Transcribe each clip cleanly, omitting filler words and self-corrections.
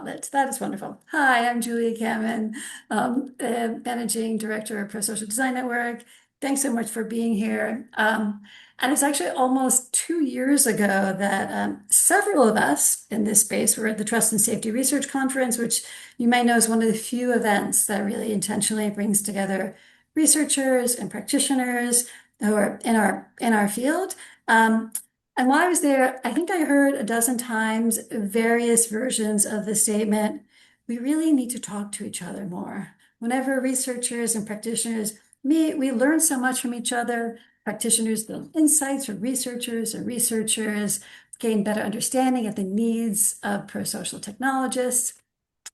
That is wonderful. Hi, I'm Julia Cameron, Managing Director of Prosocial Design Network. Thanks so much for being here. And it's actually almost 2 years ago that several of us in this space were at the Trust and Safety Research Conference, which you may know is one of the few events that really intentionally brings together researchers and practitioners who are in our field. Um, and while I was there, I think I heard a dozen times various versions of the statement, we really need to talk to each other more. Whenever researchers and practitioners meet, we learn so much from each other. Practitioners build insights from researchers, and researchers gain better understanding of the needs of prosocial technologists,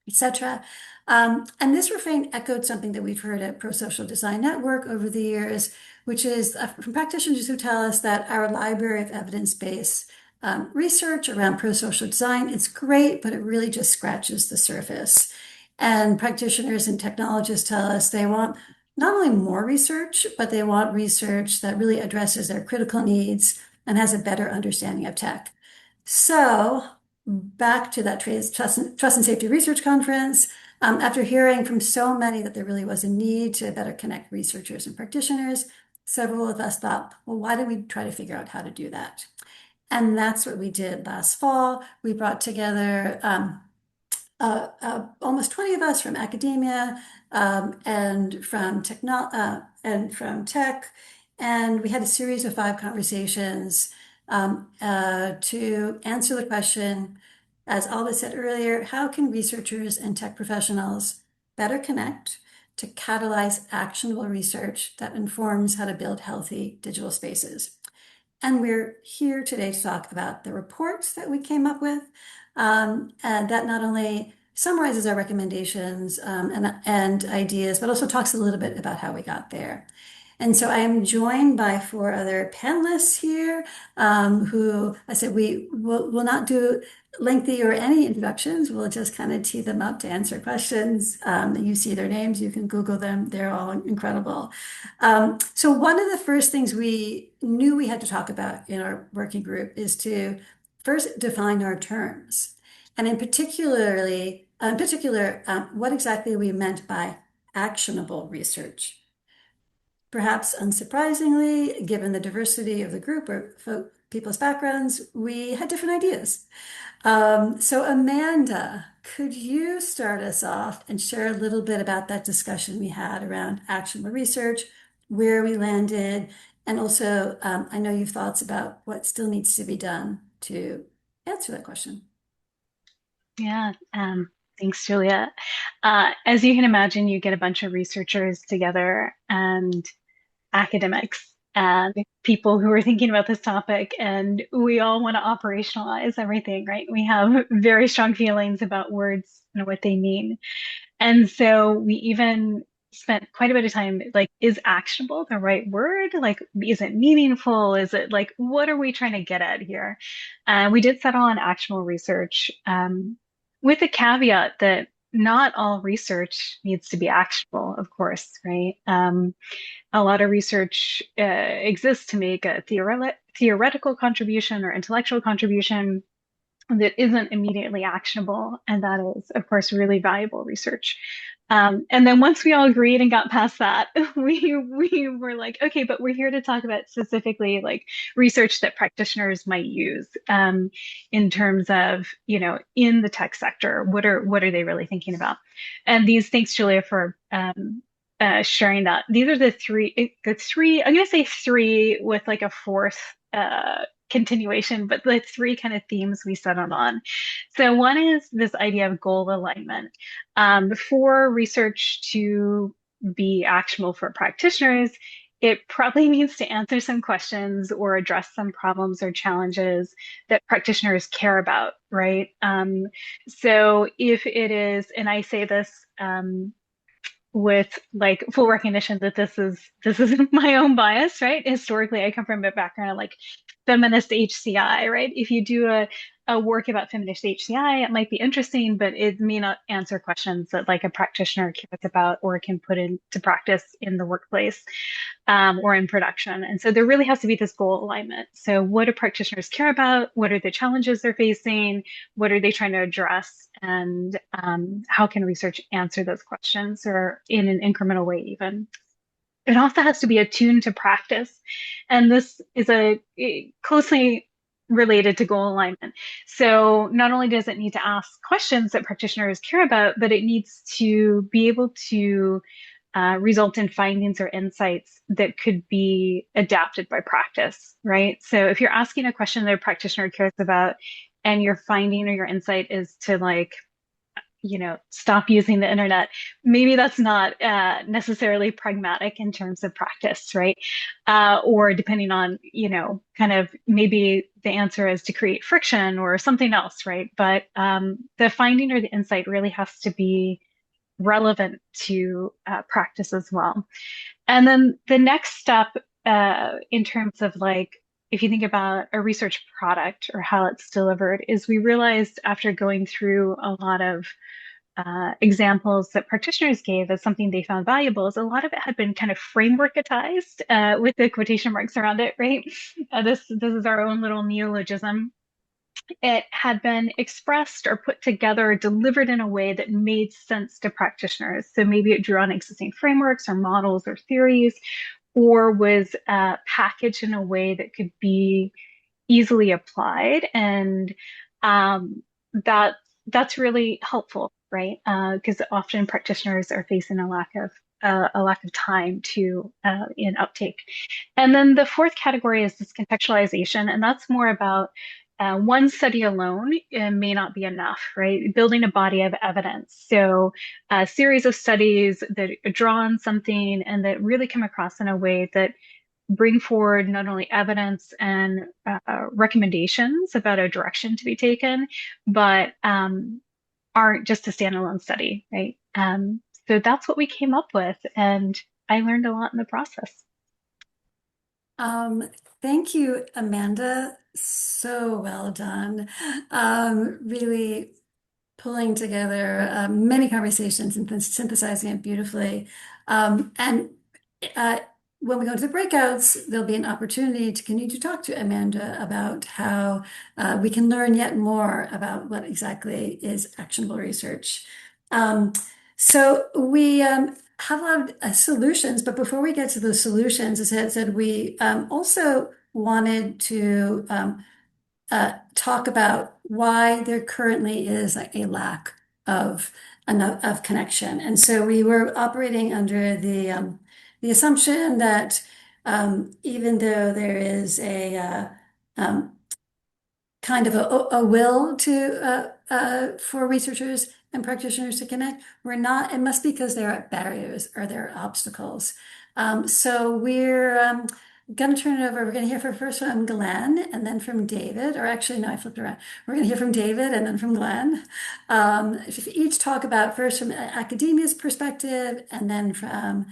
etc. And this refrain echoed something that we've heard at Prosocial Design Network over the years, which is from practitioners who tell us that our library of evidence-based research around prosocial design is great, but it really just scratches the surface. And practitioners and technologists tell us they want not only more research, but they want research that really addresses their critical needs and has a better understanding of tech. So back to that Trust and Safety Research Conference, after hearing from so many that there really was a need to better connect researchers and practitioners, several of us thought, well, why don't we try to figure out how to do that? And that's what we did last fall. We brought together almost 20 of us from academia and from tech, and we had a series of 5 conversations to answer the question, as Alba said earlier, how can researchers and tech professionals better connect to catalyze actionable research that informs how to build healthy digital spaces? And we're here today to talk about the reports that we came up with, and that not only summarizes our recommendations and ideas, but also talks a little bit about how we got there. And so I am joined by 4 other panelists here, who I said we will not do lengthy or any introductions. We'll just kind of tee them up to answer questions. You see their names, you can Google them. They're all incredible. So one of the first things we knew we had to talk about in our working group is to first define our terms. And in particular, what exactly we meant by actionable research. Perhaps unsurprisingly, given the diversity of the group or people's backgrounds, we had different ideas. So Amanda, could you start us off and share a little bit about that discussion we had around actionable research, where we landed, and also I know you've thoughts about what still needs to be done to answer that question. Yeah, thanks, Julia. As you can imagine, you get a bunch of researchers together and academics and people who are thinking about this topic, and we all want to operationalize everything, right? We have very strong feelings about words and what they mean. And so we even spent quite a bit of time like, is actionable the right word? Like, is it meaningful? Is it like, what are we trying to get at here? And we did settle on actionable research, with the caveat that not all research needs to be actionable, of course, right? A lot of research exists to make a theoretical contribution or intellectual contribution that isn't immediately actionable. And that is, of course, really valuable research. And then once we all agreed and got past that, we were like, okay, but we're here to talk about specifically like research that practitioners might use, in terms of, in the tech sector, what are they really thinking about? And these, thanks, Julia, for sharing that. These are the three, I'm going to say three with like a fourth continuation, but the three kind of themes we settled on. So one is this idea of goal alignment. For research to be actionable for practitioners, it probably needs to answer some questions or address some problems or challenges that practitioners care about, right? So if it is, and I say this with like full recognition that this is my own bias, right? Historically, I come from a background of like feminist HCI, right? If you do a work about feminist HCI, it might be interesting, but it may not answer questions that like a practitioner cares about or can put into practice in the workplace or in production. And so there really has to be this goal alignment. So what do practitioners care about? What are the challenges they're facing? What are they trying to address? And how can research answer those questions or in an incremental way even? It also has to be attuned to practice. And this is closely related to goal alignment. So not only does it need to ask questions that practitioners care about, but it needs to be able to result in findings or insights that could be adapted by practice, right? So if you're asking a question that a practitioner cares about and your finding or your insight is to like stop using the internet. Maybe that's not necessarily pragmatic in terms of practice, right? Or depending on, kind of maybe the answer is to create friction or something else, right? But the finding or the insight really has to be relevant to practice as well. And then the next step in terms of like, if you think about a research product or how it's delivered, is we realized after going through a lot of examples that practitioners gave as something they found valuable is a lot of it had been kind of frameworkatized with the quotation marks around it, right? This is our own little neologism. It had been expressed or put together, delivered in a way that made sense to practitioners. So maybe it drew on existing frameworks or models or theories, or was packaged in a way that could be easily applied, and um, that that's really helpful, right? Because often practitioners are facing a lack of time to in uptake. And then the fourth category is this contextualization, and that's more about one study alone may not be enough, right? Building a body of evidence. So a series of studies that draw on something and that really come across in a way that bring forward not only evidence and recommendations about a direction to be taken, but aren't just a standalone study, right? So that's what we came up with, and I learned a lot in the process. Um, Thank you, Amanda. So well done. Really pulling together many conversations and synthesizing it beautifully. And uh, when we go to the breakouts, there'll be an opportunity to continue to talk to Amanda about how we can learn yet more about what exactly is actionable research. Um, so we have a lot of solutions, but before we get to those solutions, as I said, we also wanted to talk about why there currently is a lack of enough of connection. And so we were operating under the assumption that even though there is um, kind of a will to for researchers and practitioners to connect. We're not, it must be because there are barriers or there are obstacles. So we're going to turn it over. We're going to hear from first from Glenn and then from David, or actually, no, I flipped around. We're going to hear from David and then from Glenn. If each talk about first from academia's perspective and then from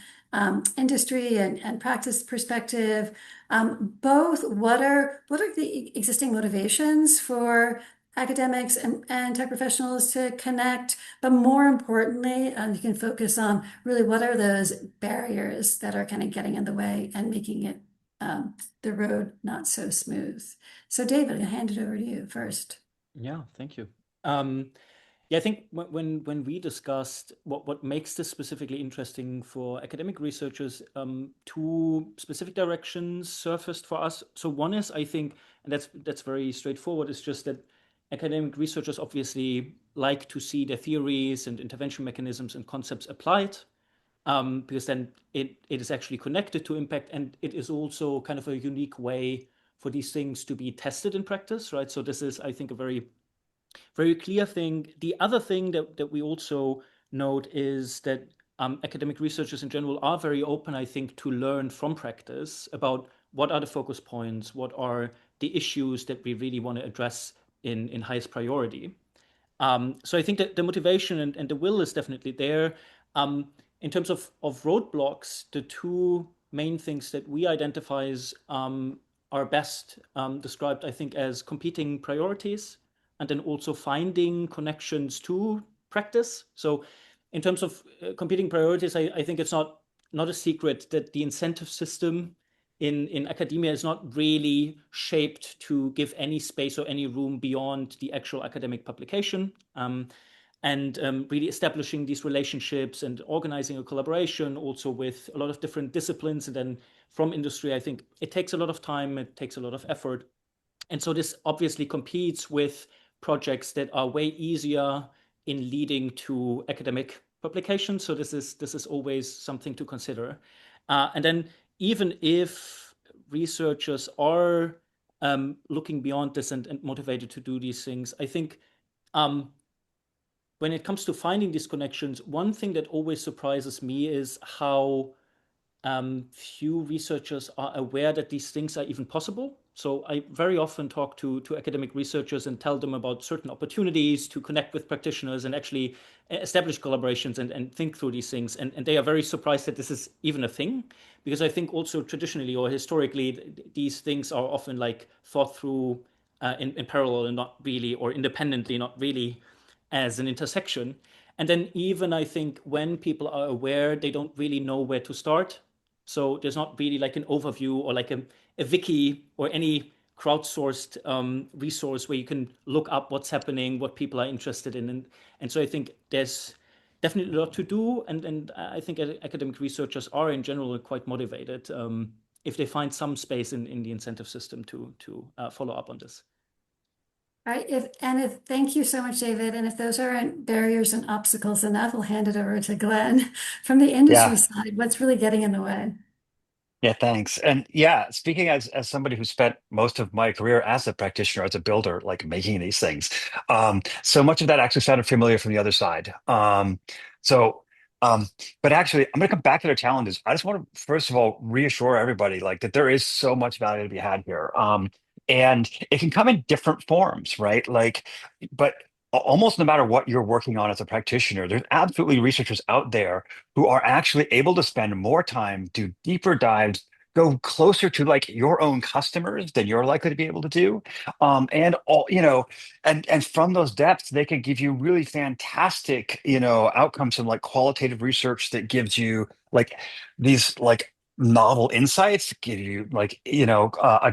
industry and practice perspective. Both what are the existing motivations for academics and tech professionals to connect, but more importantly, you can focus on really what are those barriers that are kind of getting in the way and making it the road not so smooth. So David, I hand it over to you first. Yeah, thank you. Um, yeah, I think when we discussed what makes this specifically interesting for academic researchers, two specific directions surfaced for us. So one is, I think, and that's very straightforward, is just that academic researchers obviously like to see their theories and intervention mechanisms and concepts applied, because then it is actually connected to impact, and it is also kind of a unique way for these things to be tested in practice, right? So this is, I think, a very clear thing. The other thing that we also note is that academic researchers in general are very open, I think, to learn from practice about what are the focus points, what are the issues that we really want to address in highest priority. So I think that the motivation and the will is definitely there. In terms of roadblocks, the two main things that we identify are best described, I think, as competing priorities and then also finding connections to practice. So, in terms of competing priorities, I think it's not a secret that the incentive system in academia is not really shaped to give any space or any room beyond the actual academic publication. And really establishing these relationships and organizing a collaboration also with a lot of different disciplines and then from industry, I think it takes a lot of time, it takes a lot of effort. And so this obviously competes with projects that are way easier in leading to academic publications. So this is always something to consider. And then even if researchers are looking beyond this and motivated to do these things, I think um, when it comes to finding these connections, one thing that always surprises me is how few researchers are aware that these things are even possible. So I very often talk to academic researchers and tell them about certain opportunities to connect with practitioners and actually establish collaborations and think through these things. And they are very surprised that this is even a thing, because I think also traditionally or historically, these things are often like thought through in parallel and not really, or independently, not really as an intersection. And then even I think when people are aware, they don't really know where to start. So there's not really like an overview or like a wiki or any crowdsourced resource where you can look up what's happening, what people are interested in. And so I think there's definitely a lot to do. And I think academic researchers are in general quite motivated if they find some space in the incentive system to follow up on this. All right, thank you so much, David. And if those aren't barriers and obstacles enough, we'll hand it over to Glenn. From the industry Yeah. side, what's really getting in the way? Yeah, thanks. And yeah, speaking as somebody who spent most of my career as a practitioner, as a builder, like making these things, so much of that actually sounded familiar from the other side. So, um, but actually, I'm going to come back to their challenges. I just want to first of all reassure everybody like that there is so much value to be had here, and it can come in different forms, right? Like, but almost no matter what you're working on as a practitioner, there's absolutely researchers out there who are actually able to spend more time, do deeper dives, go closer to like your own customers than you're likely to be able to do. And all, and from those depths, they can give you really fantastic, outcomes from like qualitative research that gives you like these like novel insights, give you like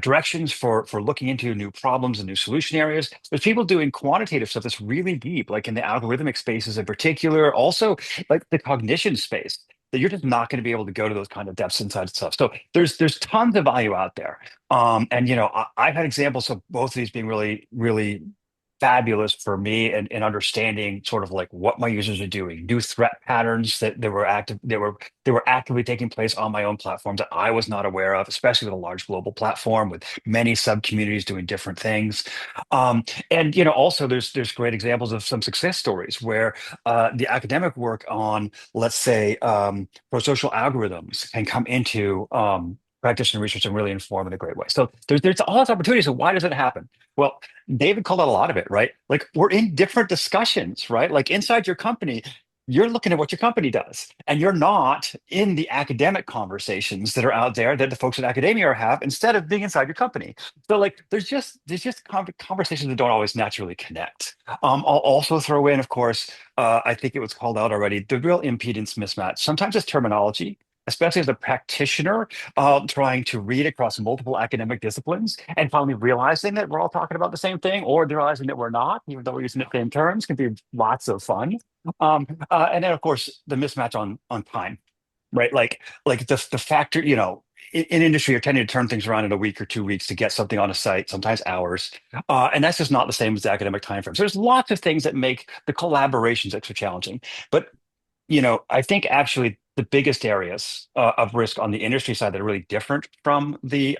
directions for looking into new problems and new solution areas. There's people doing quantitative stuff that's really deep, like in the algorithmic spaces in particular, also like the cognition space that you're just not going to be able to go to those kind of depths inside stuff. So there's tons of value out there. And I've had examples of both of these being really, really fabulous for me and understanding sort of like what my users are doing, new threat patterns that were active, they were actively taking place on my own platform that I was not aware of, especially with a large global platform with many sub communities doing different things. And also there's great examples of some success stories where the academic work on, let's say, prosocial algorithms can come into practitioner research and really inform in a great way. So there's all those opportunities. So why does it happen? Well, David called out a lot of it, right? Like we're in different discussions, right? Like inside your company, you're looking at what your company does, and you're not in the academic conversations that are out there that the folks in academia have instead of being inside your company. So like there's just conversations that don't always naturally connect. I'll also throw in, of course, I think it was called out already, the real impedance mismatch. Sometimes it's terminology, especially as a practitioner, trying to read across multiple academic disciplines and finally realizing that we're all talking about the same thing, or realizing that we're not, even though we're using the same terms, can be lots of fun. And then, of course, the mismatch on time, right? Like the factor, in industry, you're tending to turn things around in a week or 2 weeks to get something on a site, sometimes hours. And that's just not the same as the academic timeframes. There's lots of things that make the collaborations extra challenging. But I think actually the biggest areas of risk on the industry side that are really different from the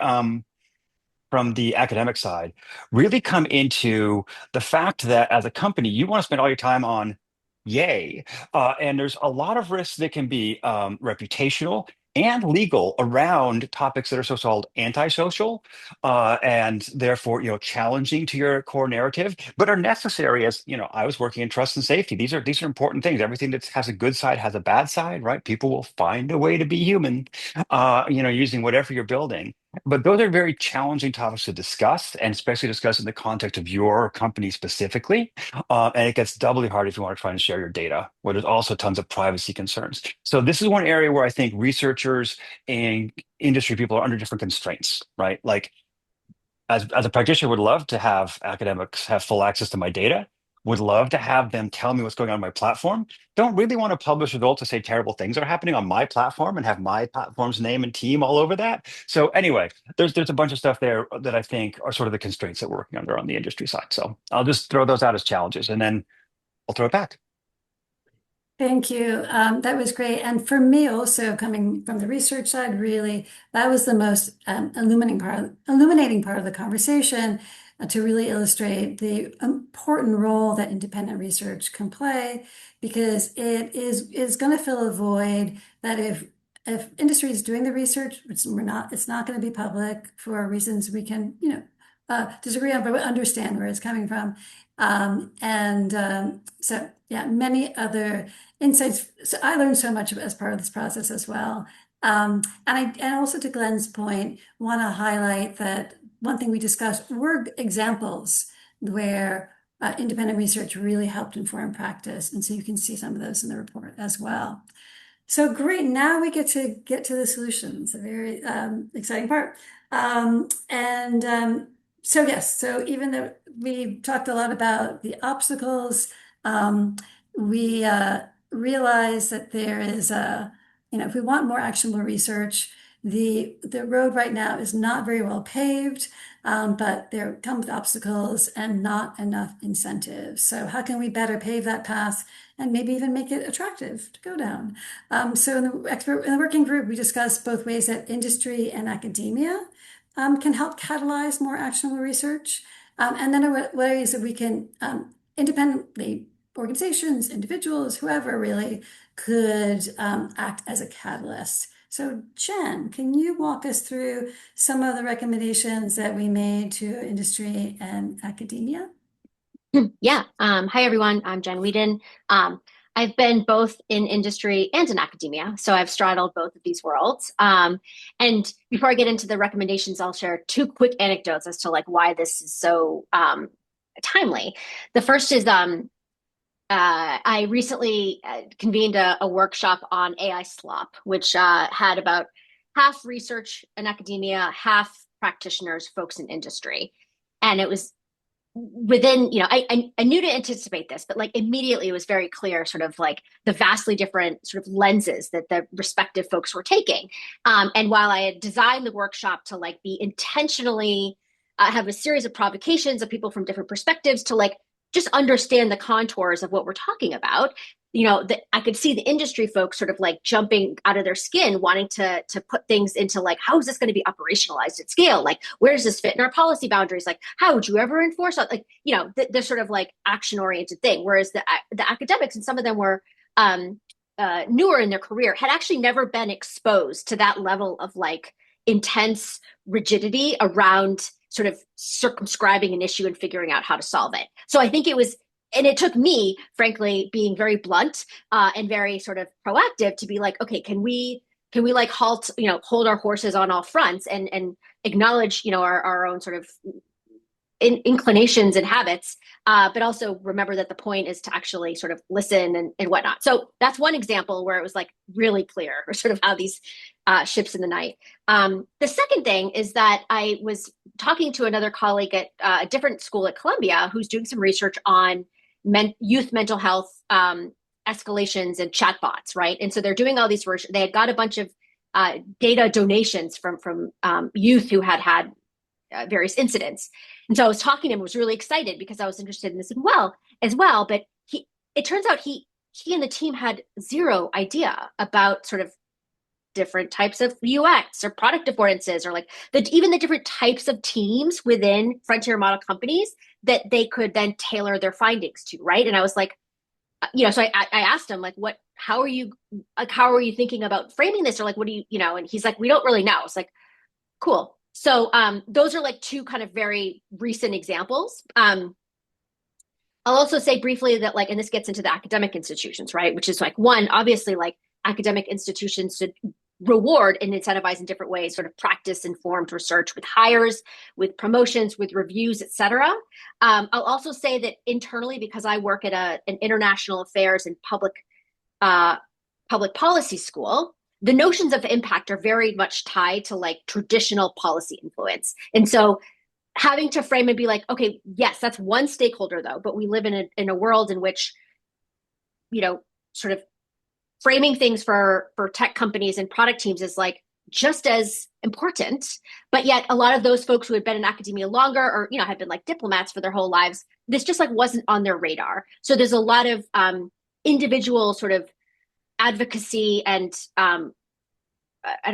academic side really come into the fact that as a company, you want to spend all your time on yay. And there's a lot of risks that can be reputational and legal around topics that are so-called antisocial and therefore, challenging to your core narrative, but are necessary as, I was working in trust and safety. These are important things. Everything that has a good side has a bad side, right? People will find a way to be human, using whatever you're building. But those are very challenging topics to discuss, and especially discuss in the context of your company specifically. And it gets doubly hard if you want to try and share your data, where there's also tons of privacy concerns. So this is one area where I think researchers and industry people are under different constraints, right? Like as a practitioner, would love to have academics have full access to my data, would love to have them tell me what's going on my platform. Don't really want to publish results to say terrible things are happening on my platform and have my platform's name and team all over that. So anyway, there's a bunch of stuff there that I think are sort of the constraints that we're working under on the industry side. So I'll just throw those out as challenges, and then I'll throw it back. Thank you. That was great. And for me also, coming from the research side, really, that was the most illuminating part of the conversation, to really illustrate the important role that independent research can play, because it is going to fill a void that if industry is doing the research, which it's not going to be public for reasons we can, disagree on, but we understand where it's coming from. So yeah, many other insights. So I learned so much as part of this process as well. And also to Glenn's point, want to highlight that one thing we discussed were examples where independent research really helped inform practice. And so you can see some of those in the report as well. So great. Now we get to the solutions, a very exciting part. So yes, so even though we talked a lot about the obstacles, we realize that there is if we want more actionable research, the road right now is not very well paved, but there come with obstacles and not enough incentives. So how can we better pave that path and maybe even make it attractive to go down? So in the working group, we discussed both ways that industry and academia can help catalyze more actionable research, and then ways that we can independently, organizations, individuals, whoever really could act as a catalyst. So Jen, can you walk us through some of the recommendations that we made to industry and academia? Yeah. Hi, everyone. I'm Jen Whedon. I've been both in industry and in academia, so I've straddled both of these worlds. And before I get into the recommendations, I'll share two quick anecdotes as to like why this is so timely. The first is I recently convened a workshop on AI slop, which had about half research in academia, half practitioners, folks in industry. And it was within, I knew to anticipate this, but like immediately it was very clear sort of like the vastly different sort of lenses that the respective folks were taking. And while I had designed the workshop to like be intentionally have a series of provocations of people from different perspectives to like just understand the contours of what we're talking about, I could see the industry folks sort of like jumping out of their skin, wanting to put things into like, how is this going to be operationalized at scale? Like, where does this fit in our policy boundaries? Like, how would you ever enforce that? Like, the sort of like action oriented thing. Whereas the academics, and some of them were newer in their career, had actually never been exposed to that level of like intense rigidity around sort of circumscribing an issue and figuring out how to solve it. So I think and it took me, frankly, being very blunt and very sort of proactive to be like, okay, can we like hold our horses on all fronts and acknowledge, our own sort of inclinations and habits, but also remember that the point is to actually sort of listen and whatnot. So that's one example where it was like really clear, or sort of how these ships in the night. The second thing is that I was talking to another colleague at a different school at Columbia who's doing some research on youth mental health escalations and chatbots, right? And so they're doing all these. They had got a bunch of data donations from youth who had various incidents. And so I was talking to him, was really excited because I was interested in this as well. But it turns out he and the team had zero idea about sort of different types of UX or product affordances, or like even the different types of teams within frontier model companies that they could then tailor their findings to, right? And I was like, so I asked him like, how are you thinking about framing this? Or like, what do you, and he's like, we don't really know. It's like, cool. So those are like two kind of very recent examples. I'll also say briefly that like, and this gets into the academic institutions, right? Which is like one, obviously like academic institutions should reward and incentivize in different ways, sort of practice-informed research with hires, with promotions, with reviews, et cetera. I'll also say that internally, because I work at an international affairs and public policy school, the notions of impact are very much tied to like traditional policy influence. And so having to frame and be like, okay, yes, that's one stakeholder though, but we live in a world in which, sort of framing things for tech companies and product teams is like just as important. But yet a lot of those folks who had been in academia longer or, had been like diplomats for their whole lives, this just like wasn't on their radar. So there's a lot of individual sort of advocacy and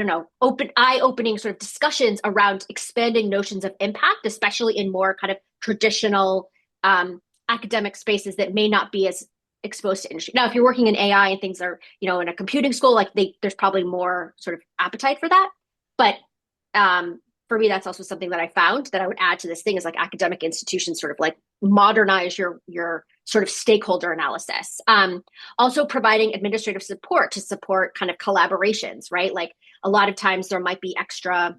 eye-opening sort of discussions around expanding notions of impact, especially in more kind of traditional academic spaces that may not be as exposed to industry. Now, if you're working in AI and things are, in a computing school, like there's probably more sort of appetite for that. But for me, that's also something that I found that I would add to this thing is like academic institutions sort of like modernize your sort of stakeholder analysis. Also providing administrative support to support kind of collaborations, right? Like a lot of times there might be extra,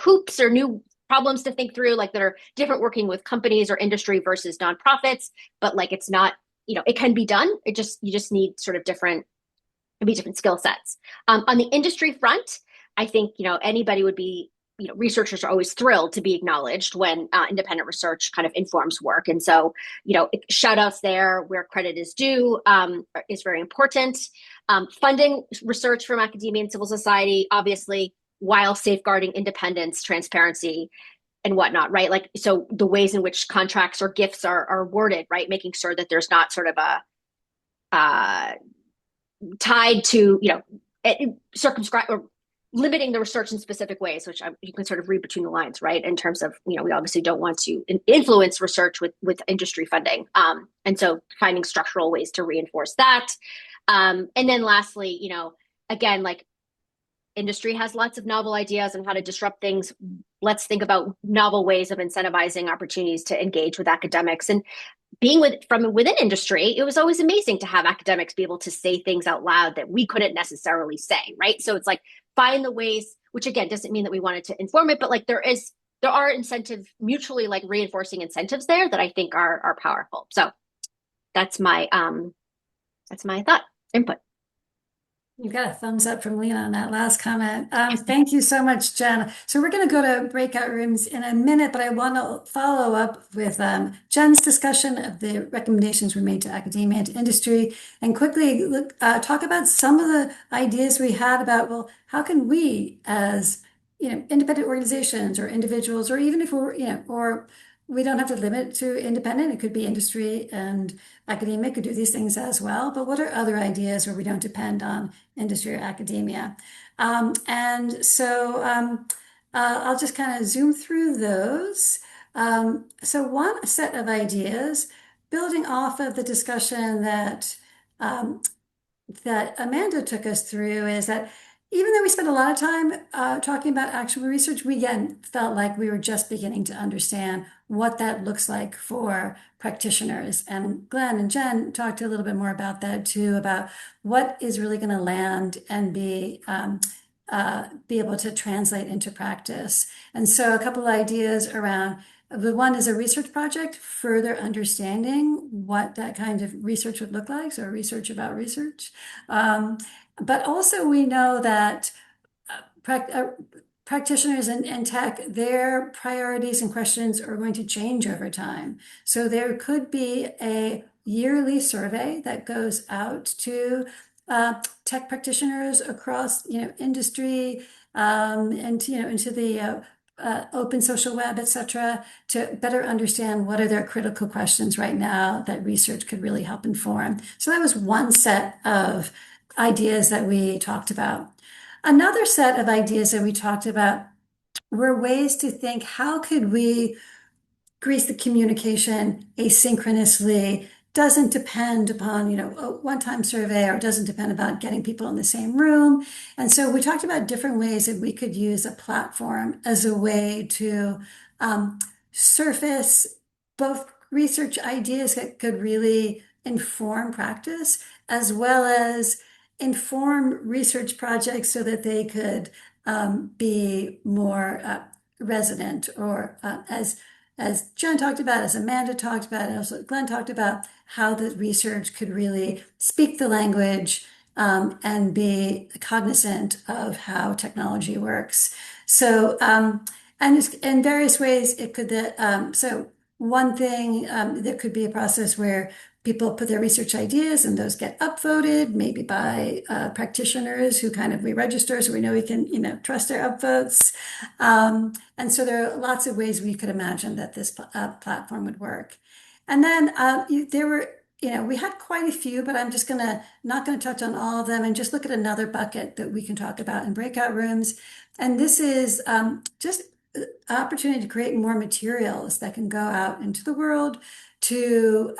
hoops or new problems to think through, like that are different working with companies or industry versus nonprofits, but like it's not, it can be done. You just need sort of different skill sets. On the industry front, I think, anybody would be, researchers are always thrilled to be acknowledged when independent research kind of informs work. And so, shout outs there where credit is due is very important. Funding research from academia and civil society, obviously, while safeguarding independence, transparency, and whatnot, right? Like, so the ways in which contracts or gifts are worded, right? Making sure that there's not sort of a tied to, circumscribe or limiting the research in specific ways, which you can sort of read between the lines, right? In terms of, we obviously don't want to influence research with industry funding. And so finding structural ways to reinforce that. And then lastly, again, like industry has lots of novel ideas on how to disrupt things. Let's think about novel ways of incentivizing opportunities to engage with academics. And being from within industry, it was always amazing to have academics be able to say things out loud that we couldn't necessarily say, right? So it's like find the ways, which again doesn't mean that we wanted to inform it, but like there are mutually like reinforcing incentives there that I think are powerful. So that's my input. You got a thumbs up from Lena on that last comment. Thank you so much, Jen. So we're going to go to breakout rooms in a minute, but I want to follow up with Jen's discussion of the recommendations we made to academia and to industry, and quickly talk about some of the ideas we had about, well, how can we as independent organizations or individuals, or even if we're, or we don't have to limit to independent, it could be industry and academia could do these things as well. But what are other ideas where we don't depend on industry or academia? And so I'll just kind of zoom through those. So one set of ideas, building off of the discussion that Amanda took us through, is that even though we spent a lot of time talking about actionable research, we again felt like we were just beginning to understand what that looks like for practitioners. And Glenn and Jen talked a little bit more about that too, about what is really going to land and be able to translate into practice. And so a couple of ideas around the one is a research project, further understanding what that kind of research would look like, so research about research. But also we know that practitioners in tech, their priorities and questions are going to change over time. So there could be a yearly survey that goes out to tech practitioners across industry and into the open social web, et cetera, to better understand what are their critical questions right now that research could really help inform. So that was one set of ideas that we talked about. Another set of ideas that we talked about were ways to think, how could we grease the communication asynchronously? Doesn't depend upon, a one-time survey, or doesn't depend about getting people in the same room. And so we talked about different ways that we could use a platform as a way to surface both research ideas that could really inform practice, as well as inform research projects so that they could be more resonant, or as Jen talked about, as Amanda talked about, and also Glenn talked about, how the research could really speak the language and be cognizant of how technology works. So, and in various ways, it could, so one thing, there could be a process where people put their research ideas and those get upvoted, maybe by practitioners who kind of we register so we know we can, trust their upvotes. And so there are lots of ways we could imagine that this platform would work. And then there were, we had quite a few, but I'm just not gonna touch on all of them and just look at another bucket that we can talk about in breakout rooms. And this is just an opportunity to create more materials that can go out into the world to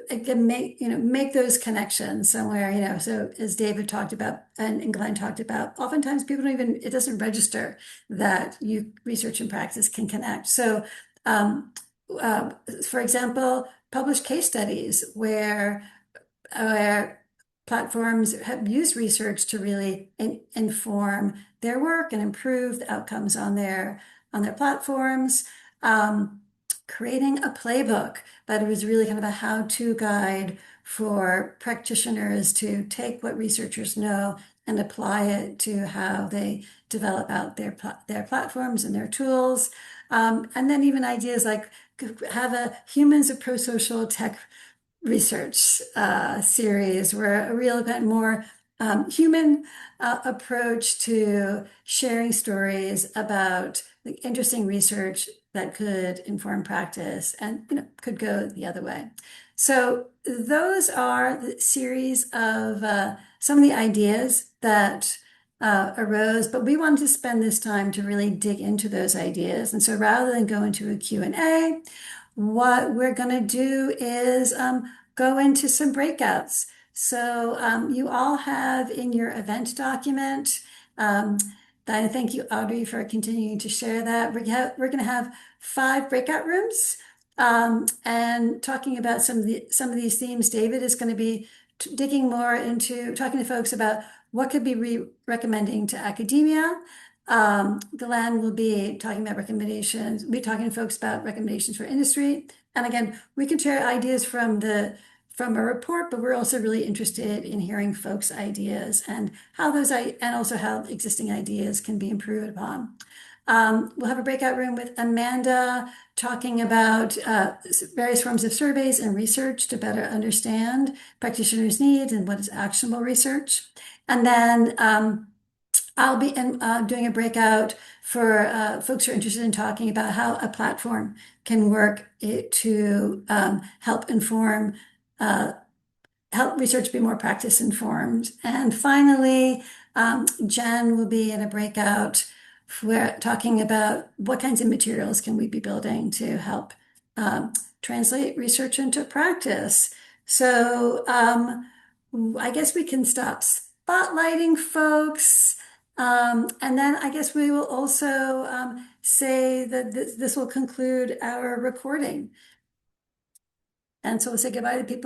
again make those connections somewhere. So as David talked about and Glenn talked about, oftentimes people don't even, it doesn't register that you research and practice can connect. So for example, published case studies where platforms have used research to really inform their work and improve the outcomes on their platforms. Creating a playbook that was really kind of a how-to guide for practitioners to take what researchers know and apply it to how they develop out their platforms and their tools. And then even ideas like have a humans of prosocial tech research series, where a real bit more human approach to sharing stories about the interesting research that could inform practice and could go the other way. So those are the series of some of the ideas that arose, but we wanted to spend this time to really dig into those ideas. And so rather than go into a Q&A, what we're going to do is go into some breakouts. So you all have in your event document, I thank you, Audrey, for continuing to share that. We're going to have 5 breakout rooms and talking about some of these themes. David is going to be digging more into talking to folks about what could be recommending to academia. Glenn will be talking about recommendations. We'll be talking to folks about recommendations for industry. And again, we can share ideas from a report, but we're also really interested in hearing folks' ideas and how and also how existing ideas can be improved upon. We'll have a breakout room with Amanda talking about various forms of surveys and research to better understand practitioners' needs and what is actionable research. And then I'll be doing a breakout for folks who are interested in talking about how a platform can work to help research be more practice informed. And finally, Jen will be in a breakout where talking about what kinds of materials can we be building to help translate research into practice. So I guess we can stop spotlighting folks. And then I guess we will also say that this will conclude our recording. And so we'll say goodbye to people.